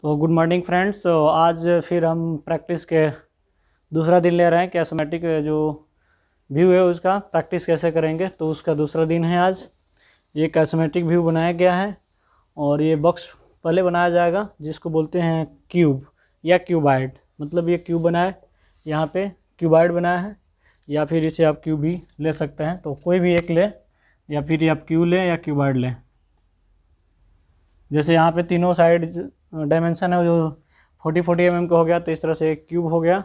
तो good morning friends. आज फिर हम प्रैक्टिस के दूसरा दिन ले रहे हैं कि एस्थमेटिक जो व्यू है उसका प्रैक्टिस कैसे करेंगे। तो उसका दूसरा दिन है आज। ये एक एस्थमेटिक व्यू बनाया गया है और ये बॉक्स पहले बनाया जाएगा जिसको बोलते हैं क्यूब या क्यूबाइड। मतलब ये क्यूब बना है, यहाँ पे क्यूबाइड बनाया है, या फिर इसे आप क्यूब भी ले सकते हैं। तो कोई भी एक ले, या फिर आप क्यूब लें या क्यूबाइड लें। जैसे यहाँ पे तीनों साइड डायमेंशन है जो 40-40 mm का हो गया, तो इस तरह से एक क्यूब हो गया।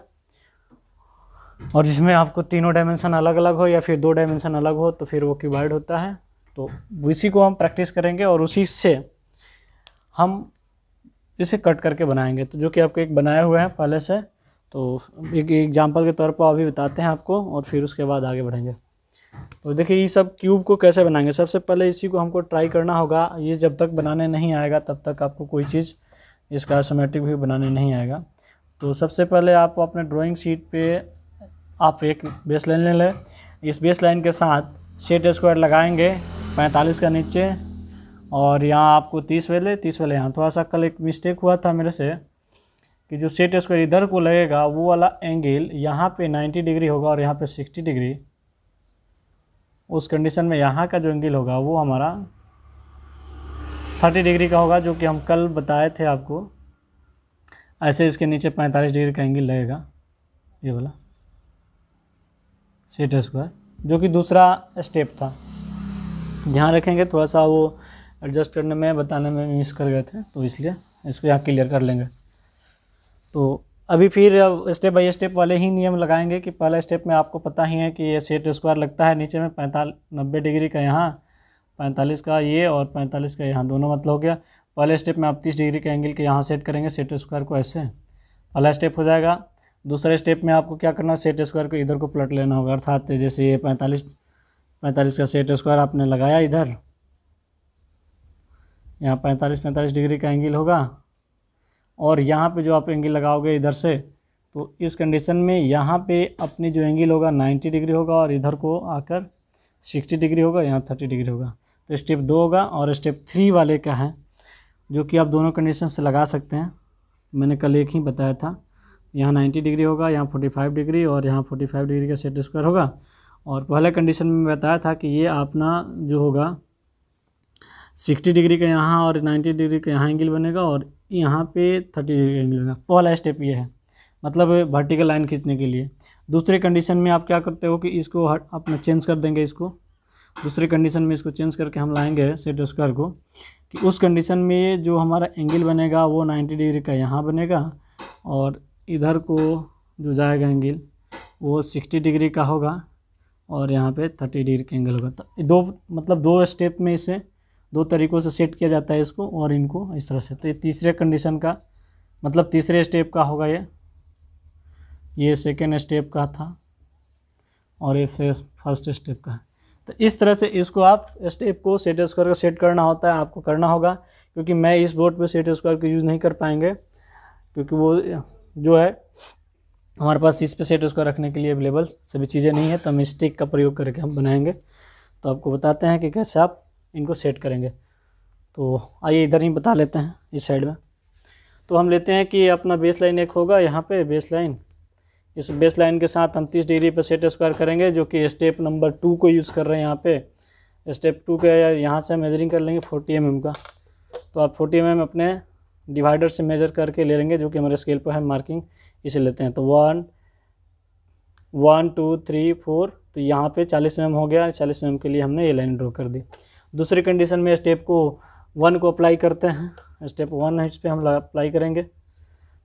और जिसमें आपको तीनों डायमेंशन अलग अलग हो या फिर दो डायमेंशन अलग हो तो फिर वो क्यूबाइड होता है। तो इसी को हम प्रैक्टिस करेंगे और उसी से हम इसे कट करके बनाएंगे। तो जो कि आपको एक बनाया हुआ है पहले से, तो एक एग्जाम्पल के तौर पर अभी बताते हैं आपको और फिर उसके बाद आगे बढ़ेंगे। तो देखिए ये सब क्यूब को कैसे बनाएंगे। सबसे पहले इसी को हमको ट्राई करना होगा। ये जब तक बनाने नहीं आएगा तब तक आपको कोई चीज़ इसका एस्थमेटिक व्यू बनाने नहीं आएगा। तो सबसे पहले आप अपने ड्राइंग शीट पे आप एक बेस लाइन ले लें। इस बेस लाइन के साथ सेट स्क्वायर लगाएंगे 45 का नीचे, और यहाँ आपको 30 वाले यहाँ। थोड़ा सा कल एक मिस्टेक हुआ था मेरे से कि जो सेट स्क्वायर इधर को लगेगा वो वाला एंगल यहाँ पे 90 डिग्री होगा और यहाँ पे 60 डिग्री। उस कंडीशन में यहाँ का जो एंगल होगा वो हमारा 30 डिग्री का होगा, जो कि हम कल बताए थे आपको। ऐसे इसके नीचे 45 डिग्री का एंगल लगेगा, ये वाला सेट स्क्वायर, जो कि दूसरा स्टेप था। ध्यान रखेंगे, थोड़ा सा वो एडजस्ट करने में बताने में मिस कर गए थे, तो इसलिए इसको यहाँ क्लियर कर लेंगे। तो अभी फिर स्टेप बाय स्टेप वाले ही नियम लगाएंगे कि पहला स्टेप में आपको पता ही है कि ये सेट स्क्वायर लगता है नीचे में 90 डिग्री का यहाँ, 45 का ये और 45 का यहाँ, दोनों मतलब हो गया। पहले स्टेप में आप 30 डिग्री का एंगल के यहाँ सेट करेंगे सेट स्क्वायर को, ऐसे पहला स्टेप हो जाएगा। दूसरे स्टेप में आपको क्या करना है, सेट स्क्वायर को इधर को पलट लेना होगा। अर्थात जैसे ये 45 का सेट स्क्वायर आपने लगाया इधर, यहाँ 45 डिग्री का एंगल होगा, और यहाँ पे जो आप एंगल लगाओगे इधर से, तो इस कंडीशन में यहाँ पे अपनी जो एंगल होगा 90 डिग्री होगा और इधर को आकर 60 डिग्री होगा, यहाँ 30 डिग्री होगा। तो स्टेप 2 होगा। और स्टेप 3 वाले का है जो कि आप दोनों कंडीशन से लगा सकते हैं। मैंने कल एक ही बताया था, यहाँ 90 डिग्री होगा, यहाँ 45 डिग्री और यहाँ 45 डिग्री का सेट स्क्वायर होगा। और पहले कंडीशन में बताया था कि ये अपना जो होगा 60 डिग्री का यहाँ और 90 डिग्री का यहाँ एंगल बनेगा और यहाँ पे 30 डिग्री एंगल बनेगा। पहला स्टेप ये है, मतलब वर्टिकल लाइन खींचने के लिए। दूसरे कंडीशन में आप क्या करते हो कि इसको अपना चेंज कर देंगे। इसको दूसरे कंडीशन में इसको चेंज करके हम लाएंगे सेट स्क्वायर को, कि उस कंडीशन में जो हमारा एंगल बनेगा वो 90 डिग्री का यहाँ बनेगा और इधर को जो जाएगा एंगल वो 60 डिग्री का होगा और यहाँ पे 30 डिग्री का एंगल होगा। तो दो स्टेप में इसे दो तरीक़ों से सेट किया जाता है इसको और इनको इस तरह से। तो ये तीसरे कंडीशन का मतलब तीसरे स्टेप का होगा। ये सेकेंड स्टेप का था और ये फर्स्ट स्टेप का है। तो इस तरह से इसको आप स्टेप को सेट स्क्वायर को सेट करना होता है, आपको करना होगा। क्योंकि मैं इस बोर्ड पे सेट स्क्वायर को यूज़ नहीं कर पाएंगे, क्योंकि वो जो है हमारे पास इस पे सेट स्क्वायर रखने के लिए अवेलेबल सभी चीज़ें नहीं है। तो हम स्टिक का प्रयोग करके हम बनाएंगे। तो आपको बताते हैं कि कैसे आप इनको सेट करेंगे। तो आइए इधर ही बता लेते हैं इस साइड में। तो हम लेते हैं कि अपना बेस लाइन एक होगा यहाँ पे बेस लाइन। इस बेस लाइन के साथ हम 30 डिग्री पर सेट स्क्वायर करेंगे, जो कि स्टेप नंबर 2 को यूज़ कर रहे हैं यहाँ पे। स्टेप 2 के यहाँ से मेजरिंग कर लेंगे 40 mm का। तो आप 40 mm अपने डिवाइडर से मेजर करके ले लेंगे, जो कि हमारे स्केल पर है मार्किंग, इसे लेते हैं। तो 1 2 3 4, तो यहाँ पे 40 mm हो गया। 40 mm के लिए हमने ये लाइन ड्रॉ कर दी। दूसरी कंडीशन में स्टेप 1 को अप्लाई करते हैं। स्टेप 1 है, इस पर हम अप्लाई करेंगे।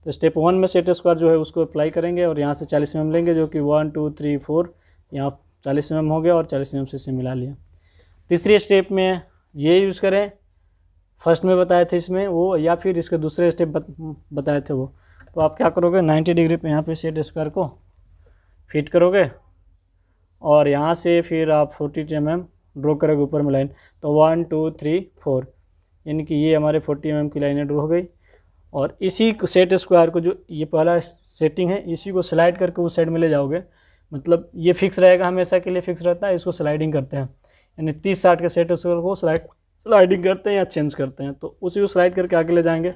तो स्टेप 1 में सेट स्क्वायर जो है उसको अप्लाई करेंगे और यहाँ से 40 mm लेंगे, जो कि 1 2 3 4, यहाँ 40 mm हो गया और 40 mm से इसे मिला लिया। तीसरी स्टेप में ये यूज़ करें, फर्स्ट में बताए थे इसमें वो, या फिर इसके दूसरे स्टेप बताए थे वो। तो आप क्या करोगे, 90 डिग्री पे यहाँ पे सेट स्क्वायर को फिट करोगे और यहाँ से फिर आप 40 mm ड्रॉ करोगे ऊपर में लाइन। तो 1 2 3 4, यानी कि ये हमारे 40 mm की लाइनें ड्रॉ हो गई। और इसी सेट स्क्वायर को, जो ये पहला सेटिंग है, इसी को स्लाइड करके उस साइड में ले जाओगे। मतलब ये फिक्स रहेगा, हमेशा के लिए फिक्स रहता है। इसको स्लाइडिंग करते हैं, यानी 30-60 के सेट स्क्वायर को स्लाइडिंग करते हैं या चेंज करते हैं। तो उसी को स्लाइड करके आगे ले जाएंगे।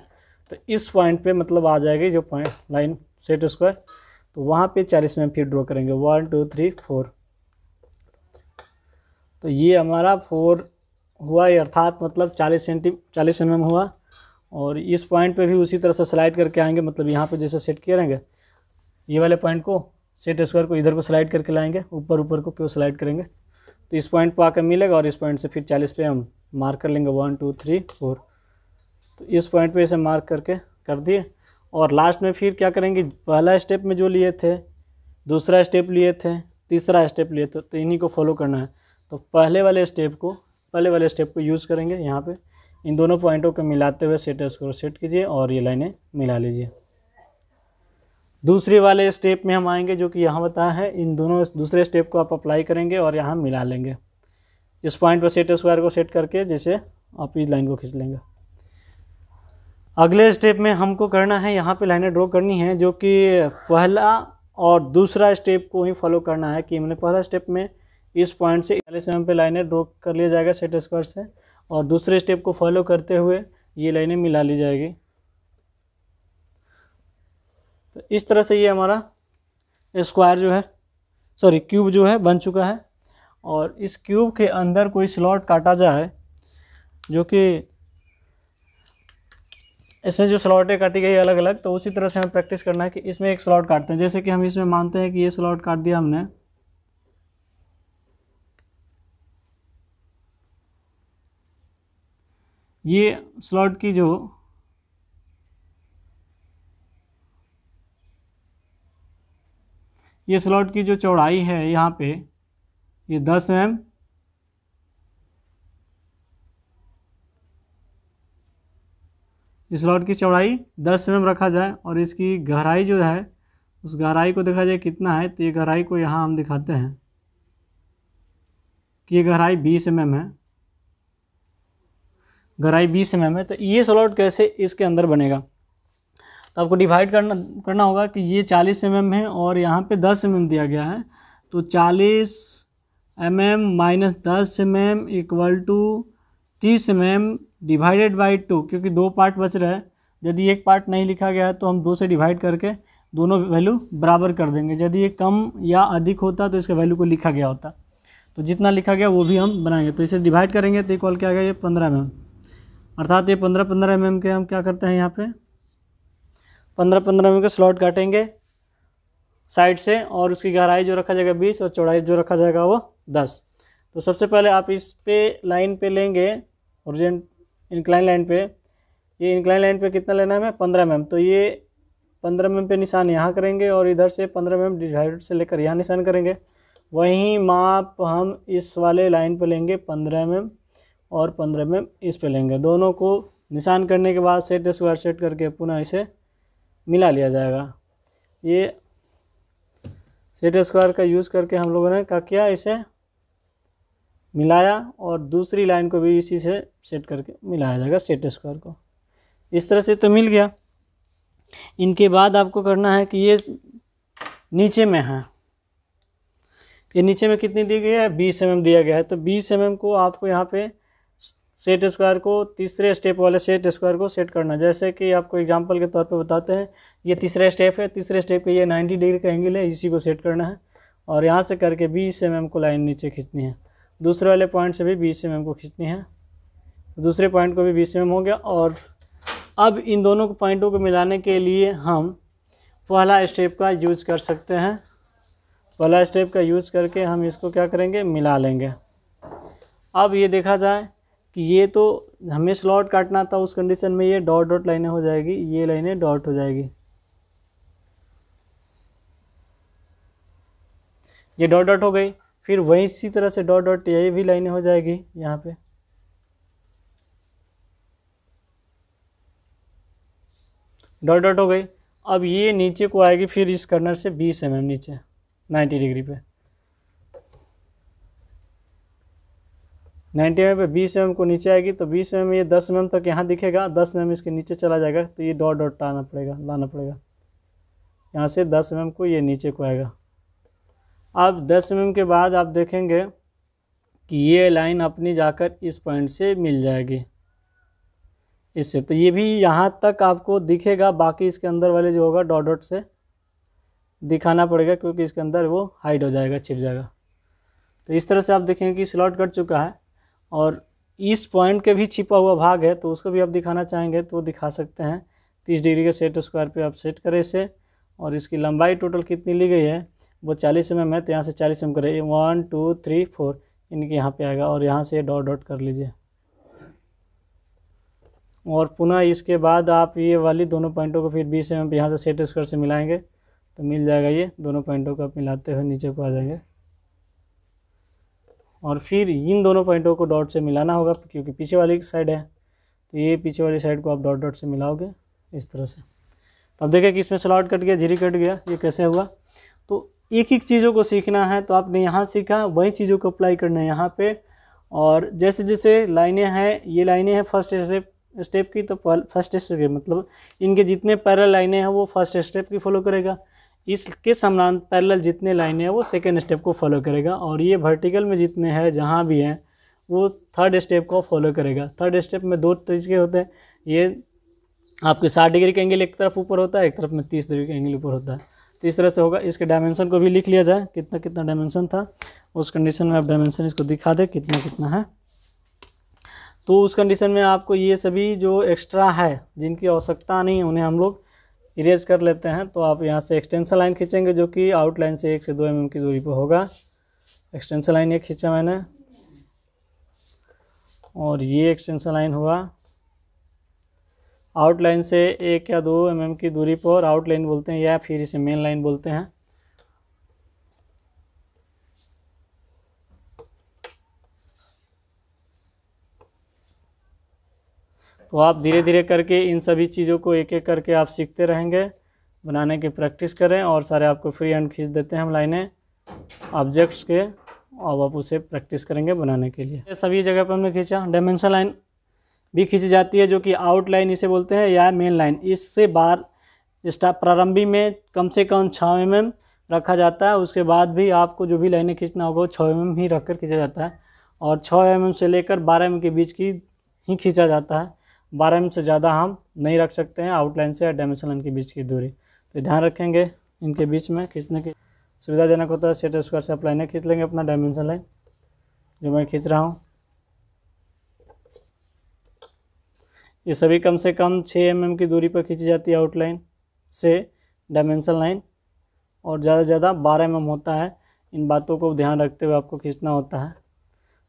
तो इस पॉइंट पे मतलब आ जाएगी जो पॉइंट लाइन सेट स्क्वायर, तो वहाँ पे 40 mm फिर ड्रॉ करेंगे 1 2 3 4। तो ये हमारा 4 हुआ, अर्थात मतलब 40 mm हुआ। और इस पॉइंट पे भी उसी तरह से स्लाइड करके आएंगे, मतलब यहाँ पे जैसे सेट करेंगे ये वाले पॉइंट को, सेट स्क्वायर को इधर को स्लाइड करके लाएंगे, ऊपर को क्यों स्लाइड करेंगे, तो इस पॉइंट पर आकर मिलेगा और इस पॉइंट से फिर 40 पे हम मार्क कर लेंगे 1 2 3 4। तो इस पॉइंट पे इसे मार्क करके कर दिए। और लास्ट में फिर क्या करेंगे, पहला स्टेप में जो लिए थे, दूसरा स्टेप लिए थे, तीसरा स्टेप लिए थे, तो इन्हीं को फॉलो करना है। तो पहले वाले स्टेप को यूज़ करेंगे यहाँ पे, इन दोनों पॉइंटों को मिलाते हुए सेट स्क्वायर सेट कीजिए और ये लाइनें मिला लीजिए। दूसरे वाले स्टेप में हम आएंगे जो कि यहाँ बताया है, इन दोनों दूसरे स्टेप को आप अप्लाई करेंगे और यहाँ मिला लेंगे। इस पॉइंट पर सेट स्क्वायर को सेट करके जैसे आप इस लाइन को खींच लेंगे। अगले स्टेप में हमको करना है, यहाँ पे लाइनें ड्रॉ करनी है, जो कि पहला और दूसरा स्टेप को ही फॉलो करना है। कि मैंने पहला स्टेप में इस पॉइंट से 40 mm पे लाइनें ड्रॉ कर लिया जाएगा सेट स्क्वायर से, और दूसरे स्टेप को फॉलो करते हुए ये लाइनें मिला ली जाएगी। तो इस तरह से ये हमारा स्क्वायर जो है, सॉरी क्यूब जो है बन चुका है। और इस क्यूब के अंदर कोई स्लॉट काटा जाए, जो कि इसमें जो स्लॉटें काटी गई अलग अलग, तो उसी तरह से हमें प्रैक्टिस करना है कि इसमें एक स्लॉट काटते हैं। जैसे कि हम इसमें मानते हैं कि ये स्लॉट काट दिया हमने, ये स्लॉट की जो चौड़ाई है यहाँ पे, ये 10 mm, इस स्लॉट की चौड़ाई 10 mm रखा जाए और इसकी गहराई जो है, उस गहराई को देखा जाए कितना है। तो ये गहराई को यहाँ हम दिखाते हैं कि ये गहराई 20 mm है, गहराई 20 mm है। तो ये स्लॉट कैसे इसके अंदर बनेगा, तो आपको डिवाइड करना होगा कि ये 40 mm है और यहाँ पे 10 mm दिया गया है। तो 40 mm minus 10 mm equal to 30 mm divided by 2, क्योंकि 2 पार्ट बच रहा है। यदि एक पार्ट नहीं लिखा गया है तो हम 2 से डिवाइड करके दोनों वैल्यू बराबर कर देंगे। यदि ये कम या अधिक होता तो इसके वैल्यू को लिखा गया होता, तो जितना लिखा गया वो भी हम बनाएंगे। तो इसे डिवाइड करेंगे तो इक्वल क्या आ गया, ये 15 mm, अर्थात ये 15 mm के हम क्या करते हैं, यहाँ पे 15 mm के स्लॉट काटेंगे साइड से, और उसकी गहराई जो रखा जाएगा 20 और चौड़ाई जो रखा जाएगा वो 10। तो सबसे पहले आप इस पे लाइन पे लेंगे, ओरिजिन इंक्लाइन लाइन पे, ये इंक्लाइन लाइन पे कितना लेना है हमें, 15 mm। तो ये 15 mm पे निशान यहाँ करेंगे और इधर से 15 mm डिवाइड से लेकर यहाँ निशान करेंगे। वहीं माप हम इस वाले लाइन पे लेंगे 15 mm और 15 mm इस पे लेंगे। दोनों को निशान करने के बाद सेट स्क्वायर सेट करके पुनः इसे मिला लिया जाएगा। ये सेट स्क्वायर का यूज़ करके हम लोगों ने क्या किया, इसे मिलाया और दूसरी लाइन को भी इसी से सेट करके मिलाया जाएगा सेट स्क्वायर को। इस तरह से तो मिल गया। इनके बाद आपको करना है कि ये नीचे में है, ये नीचे में कितनी दी गई है, 20 mm दिया गया है। तो 20 mm को आपको यहाँ पे सेट स्क्वायर को, तीसरे स्टेप वाले सेट स्क्वायर को सेट करना। जैसे कि आपको एग्जांपल के तौर पे बताते हैं, ये तीसरा स्टेप है, तीसरे स्टेप के ये 90 डिग्री का एंगल है, इसी को सेट करना है और यहाँ से करके 20 mm को लाइन नीचे खींचनी है। दूसरे वाले पॉइंट से भी 20 mm को खींचनी है, दूसरे पॉइंट को भी 20 mm हो गया। और अब इन दोनों पॉइंटों को मिलाने के लिए हम पहला स्टेप का यूज़ कर सकते हैं। पहला स्टेप का यूज़ करके हम इसको क्या करेंगे, मिला लेंगे। अब ये देखा जाए कि ये तो हमें स्लॉट काटना था, उस कंडीशन में ये डॉट डॉट लाइनें हो जाएगी, ये लाइनें डॉट हो जाएगी, ये डॉट डॉट हो गई। फिर वही इसी तरह से डॉट डॉट ये भी लाइनें हो जाएगी, यहाँ पे डॉट डॉट हो गई। अब ये नीचे को आएगी, फिर इस कर्नर से 20 mm नीचे 90 डिग्री पे, 90 mm पे 20 mm को नीचे आएगी। तो 20 mm ये 10 mm तक यहाँ दिखेगा, 10 mm इसके नीचे चला जाएगा। तो ये डॉट डॉट लाना पड़ेगा यहाँ से 10 mm को ये नीचे को आएगा। अब 10 mm के बाद आप देखेंगे कि ये लाइन अपनी जाकर इस पॉइंट से मिल जाएगी, इससे। तो ये भी यहाँ तक आपको दिखेगा, बाकी इसके अंदर वाले जो होगा डॉट डॉट से दिखाना पड़ेगा, क्योंकि इसके अंदर वो हाइड हो जाएगा, छिप जाएगा। तो इस तरह से आप देखेंगे कि स्लॉट कट चुका है, और इस पॉइंट के भी छिपा हुआ भाग है, तो उसको भी आप दिखाना चाहेंगे तो दिखा सकते हैं। 30 डिग्री के सेट स्क्वायर पे आप सेट करें इसे, और इसकी लंबाई टोटल कितनी ली गई है वो 40 mm है, तो यहाँ से 40 mm करें, 1 2 3 4 इनके यहाँ पे आएगा, और यहाँ से डॉट डॉट कर लीजिए। और पुनः इसके बाद आप ये वाली दोनों पॉइंटों को फिर 20 mm यहाँ से सेट स्क्वायर से मिलाएंगे तो मिल जाएगा। ये दोनों पॉइंटों को आप मिलाते हुए नीचे को आ जाएंगे, और फिर इन दोनों पॉइंटों को डॉट से मिलाना होगा, क्योंकि पीछे वाली साइड है, तो ये पीछे वाली साइड को आप डॉट डॉट से मिलाओगे इस तरह से। तो अब देखिए कि इसमें स्लॉट कट गया, झिरी कट गया, ये कैसे हुआ। तो एक एक चीज़ों को सीखना है, तो आपने यहाँ सीखा वही चीज़ों को अप्लाई करना है यहाँ पे। और जैसे जैसे लाइनें हैं, ये लाइनें हैं फर्स्ट स्टेप की, तो फर्स्ट स्टेप के मतलब इनके जितने पैरेलल लाइनें हैं वो फर्स्ट स्टेप की फॉलो करेगा, इसके समानांतर पैरेलल जितने लाइनें हैं वो सेकेंड स्टेप को फॉलो करेगा, और ये वर्टिकल में जितने हैं जहाँ भी हैं वो थर्ड स्टेप को फॉलो करेगा। थर्ड स्टेप में दो तरीके होते हैं, ये आपके 60 डिग्री का एंगल एक तरफ ऊपर होता है, एक तरफ में 30 डिग्री का एंगल ऊपर होता है। तो इस तरह से होगा। इसके डायमेंशन को भी लिख लिया जाए, कितना कितना डायमेंशन था, उस कंडीशन में आप डायमेंशन इसको दिखा दे कितना कितना है। तो उस कंडीशन में आपको ये सभी जो एक्स्ट्रा है जिनकी आवश्यकता नहीं है उन्हें हम लोग इरेज कर लेते हैं। तो आप यहाँ से एक्सटेंशन लाइन खींचेंगे जो कि आउटलाइन से 1 से 2 mm की दूरी पर होगा। एक्सटेंशन लाइन ये खींचा मैंने, और ये एक्सटेंशन लाइन हुआ आउटलाइन से 1 या 2 mm की दूरी पर, आउटलाइन बोलते हैं या फिर इसे मेन लाइन बोलते हैं। तो आप धीरे धीरे करके इन सभी चीज़ों को एक एक करके आप सीखते रहेंगे, बनाने की प्रैक्टिस करें, और सारे आपको फ्री हैंड खींच देते हैं हम लाइनें ऑब्जेक्ट्स के, और आप उसे प्रैक्टिस करेंगे बनाने के लिए। सभी जगह पर हमने खींचा। डायमेंशन लाइन भी खींची जाती है जो कि आउटलाइन इसे बोलते हैं या मेन लाइन। इससे बार प्रारंभी में कम से कम 6 mm रखा जाता है, उसके बाद भी आपको जो भी लाइनें खींचना होगा वो 6 mm ही रख कर खींचा जाता है, और 6 mm से लेकर 12 mm के बीच की ही खींचा जाता है। 12 mm से ज़्यादा हम नहीं रख सकते हैं आउटलाइन से या डायमेंशन लाइन के बीच की दूरी। तो ध्यान रखेंगे इनके बीच में खींचने की सुविधाजनक होता है। सेट स्क्वायर से आप लाइनें खींच लेंगे अपना डायमेंशन लाइन जो मैं खींच रहा हूँ। ये सभी कम से कम 6 mm की दूरी पर खींची जाती है आउटलाइन से डायमेंशन लाइन, और ज़्यादा से ज़्यादा 12 mm होता है। इन बातों को ध्यान रखते हुए आपको खींचना होता है,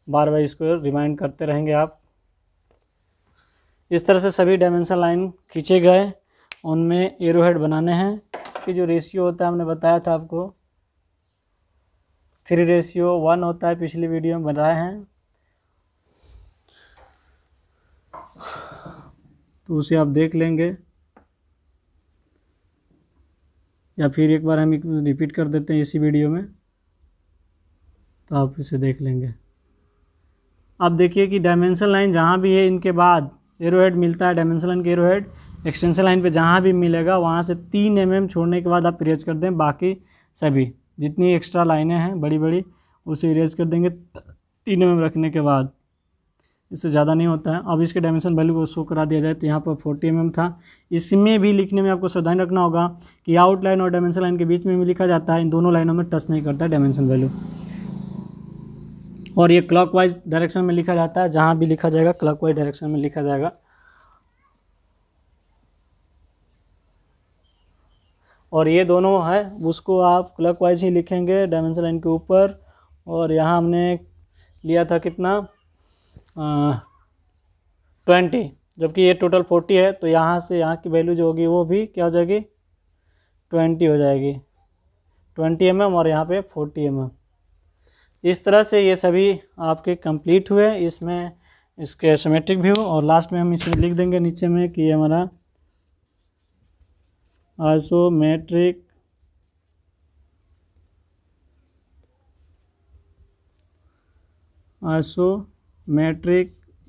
बार बार इसको रिमाइंड करते रहेंगे आप। इस तरह से सभी डायमेंशन लाइन खींचे गए, उनमें एरोहेड बनाने हैं कि जो रेशियो होता है हमने बताया था आपको 3:1 होता है, पिछली वीडियो में बताए हैं। तो उसे आप देख लेंगे, या फिर एक बार हम रिपीट कर देते हैं इसी वीडियो में, तो आप इसे देख लेंगे। अब देखिए कि डायमेंशन लाइन जहाँ भी है इनके बाद एरोहेड मिलता है। डायमेंशन लाइन के एरोहेड एक्सटेंशन लाइन पे जहाँ भी मिलेगा वहाँ से 3 mm छोड़ने के बाद आप इरेज कर दें। बाकी सभी जितनी एक्स्ट्रा लाइनें हैं बड़ी बड़ी उसे इरेज कर देंगे 3 mm रखने के बाद, इससे ज़्यादा नहीं होता है। अब इसके डायमेंशन वैल्यू को शो करा दिया जाए तो यहाँ पर 40 mm था। इसमें भी लिखने में आपको सावधानी रखना होगा कि आउटलाइन और डायमेंशन लाइन के बीच में भी लिखा जाता है, इन दोनों लाइनों में टच नहीं करता है डायमेंशन वैल्यू। और ये क्लॉकवाइज डायरेक्शन में लिखा जाता है, जहाँ भी लिखा जाएगा क्लॉकवाइज डायरेक्शन में लिखा जाएगा। और ये दोनों है उसको आप क्लॉकवाइज ही लिखेंगे डायमेंशन लाइन के ऊपर। और यहाँ हमने लिया था कितना 20, जबकि ये टोटल 40 है, तो यहाँ से यहाँ की वैल्यू जो होगी वो भी क्या हो जाएगी 20 हो जाएगी, 20 mm, और यहाँ पे 40 mm। इस तरह से ये सभी आपके कंप्लीट हुए। इसमें इसके सिमेट्रिक व्यू, और लास्ट में हम इसमें लिख देंगे नीचे में कि ये हमारा isometric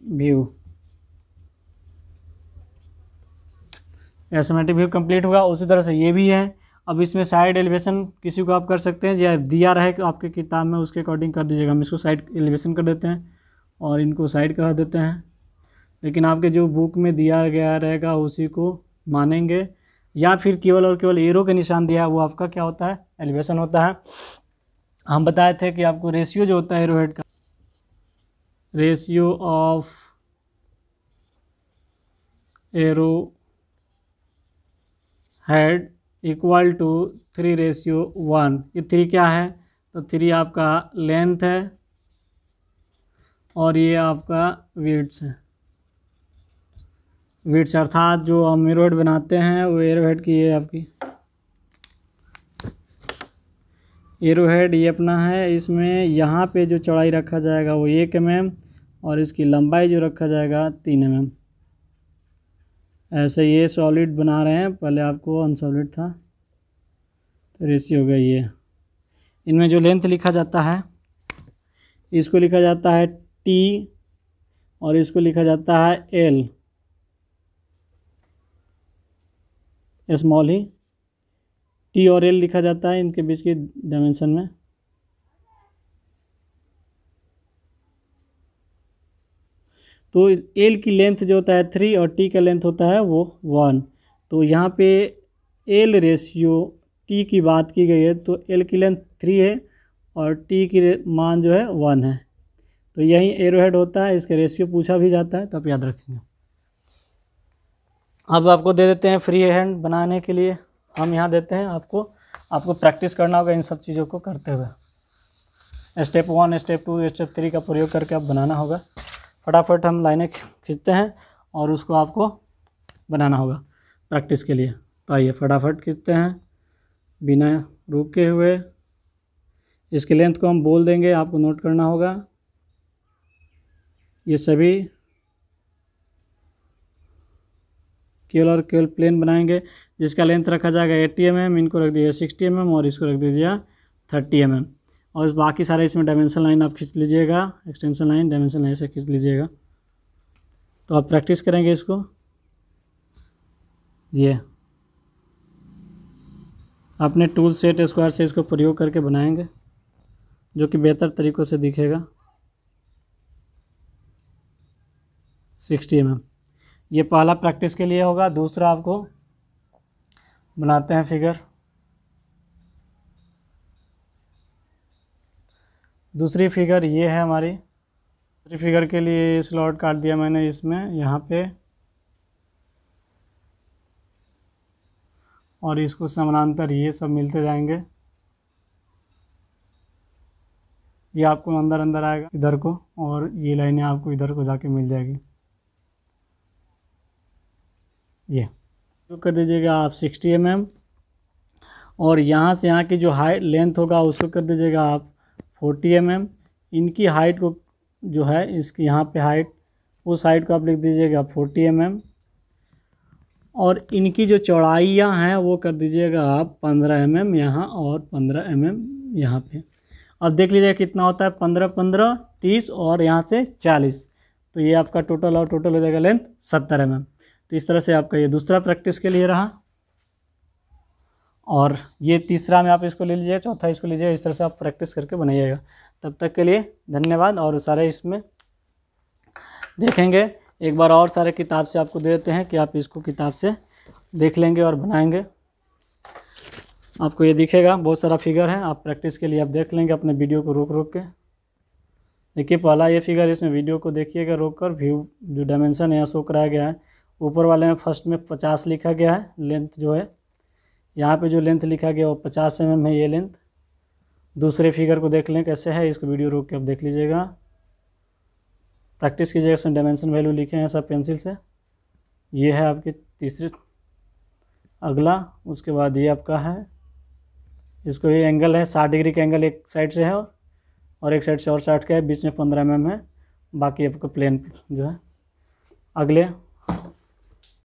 view. Isometric view complete हुआ। उसी तरह से ये भी है। अब इसमें साइड एलिवेशन किसी को आप कर सकते हैं, या दिया रहे कि आपके किताब में उसके अकॉर्डिंग कर दीजिएगा। हम इसको साइड एलिवेशन कर देते हैं और इनको साइड करा देते हैं। लेकिन आपके जो बुक में दिया गया रहेगा उसी को मानेंगे, या फिर केवल और केवल एरो के निशान दिया है वो आपका क्या होता है, एलिवेशन होता है। हम बताए थे कि आपको रेशियो जो होता है एरो हेड का, ratio of arrow head equal to 3:1। ये 3 क्या है, तो 3 आपका लेंथ है और ये आपका विड्थ है। विड्थ अर्थात जो हम एरो हेड बनाते हैं वो एरो हेड की, ये आपकी एरो हेड ये अपना है। इसमें यहाँ पे जो चौड़ाई रखा जाएगा वो 1 mm और इसकी लंबाई जो रखा जाएगा 3 mm। ऐसे ये सॉलिड बना रहे हैं, पहले आपको अनसॉलिड था, तो रेशियो हो गया ये। इनमें जो लेंथ लिखा जाता है इसको लिखा जाता है T और इसको लिखा जाता है L, स्मॉल ही T और L लिखा जाता है इनके बीच की डायमेंशन में। तो L की लेंथ जो होता है 3 और T का लेंथ होता है वो 1। तो यहाँ पे L रेशियो T की बात की गई है, तो L की लेंथ 3 है और T की मान जो है 1 है। तो यही एरो हेड होता है, इसके रेशियो पूछा भी जाता है, तो आप याद रखेंगे। अब आपको दे देते हैं फ्री हैंड बनाने के लिए, हम यहाँ देते हैं आपको प्रैक्टिस करना होगा इन सब चीज़ों को करते हुए। स्टेप 1, स्टेप 2, स्टेप 3 का प्रयोग करके आप बनाना होगा। फटाफट हम लाइनें खींचते हैं और उसको आपको बनाना होगा प्रैक्टिस के लिए। तो आइए फटाफट खींचते हैं बिना रुके हुए। इसके लेंथ को हम बोल देंगे, आपको नोट करना होगा। ये सभी केवल और केवल प्लेन बनाएंगे जिसका लेंथ रखा जाएगा 80 mm, इनको रख दीजिए 60 mm और इसको रख दीजिए 30 mm। और बाकी सारे इसमें डायमेंशन लाइन आप खींच लीजिएगा, एक्सटेंशन लाइन डायमेंशन लाइन से खींच लीजिएगा। तो आप प्रैक्टिस करेंगे इसको। ये अपने टूल सेट स्क्वायर से इसको प्रयोग करके बनाएंगे जो कि बेहतर तरीक़ों से दिखेगा। 60 mm ये पहला प्रैक्टिस के लिए होगा। दूसरा आपको बनाते हैं फिगर। दूसरी फिगर ये है हमारी। दूसरी फिगर के लिए स्लॉट काट दिया मैंने इसमें, यहाँ पे, और इसको समानांतर ये सब मिलते जाएंगे। ये आपको अंदर अंदर आएगा इधर को, और ये लाइनें आपको इधर को जाके मिल जाएगी। ये तो कर दीजिएगा आप 60 mm, और यहाँ से यहाँ की जो हाइट लेंथ होगा उसको कर दीजिएगा आप 40 mm। इनकी हाइट को जो है इसकी यहाँ पे हाइट, उस हाइट को आप लिख दीजिएगा 40 mm, और इनकी जो चौड़ाइयाँ हैं वो कर दीजिएगा आप 15 mm यहाँ और 15 mm यहाँ पे। अब देख लीजिएगा कितना होता है, 15 15 30 और यहाँ से 40, तो ये आपका टोटल और टोटल हो जाएगा लेंथ 70 mm। तो इस तरह से आपका ये दूसरा प्रैक्टिस के लिए रहा, और ये तीसरा में आप इसको ले लीजिए, चौथा इसको लीजिए। इस तरह से आप प्रैक्टिस करके बनाइएगा। तब तक के लिए धन्यवाद। और सारे इसमें देखेंगे एक बार और, सारे किताब से आपको दे देते हैं कि आप इसको किताब से देख लेंगे और बनाएंगे। आपको ये दिखेगा बहुत सारा फिगर है, आप प्रैक्टिस के लिए आप देख लेंगे अपने वीडियो को रोक रोक के। देखिए पहला ये फिगर, इसमें वीडियो को देखिएगा रोक कर। व्यू जो डायमेंशन यहाँ शो कराया गया है, ऊपर वाले में फर्स्ट में 50 लिखा गया है लेंथ जो है, यहाँ पे जो लेंथ लिखा गया वो 50 mm है ये लेंथ। दूसरे फिगर को देख लें कैसे है, इसको वीडियो रोक के आप देख लीजिएगा, प्रैक्टिस कीजिएगा। उसमें डायमेंशन वैल्यू लिखे हैं सब पेंसिल से। ये है आपकी तीसरी। अगला उसके बाद ये आपका है, इसको ये एंगल है 60 डिग्री का एंगल एक साइड से है और एक साइड से और 60 का है, बीच में 15 mm है, बाकी आपका प्लेन जो है। अगले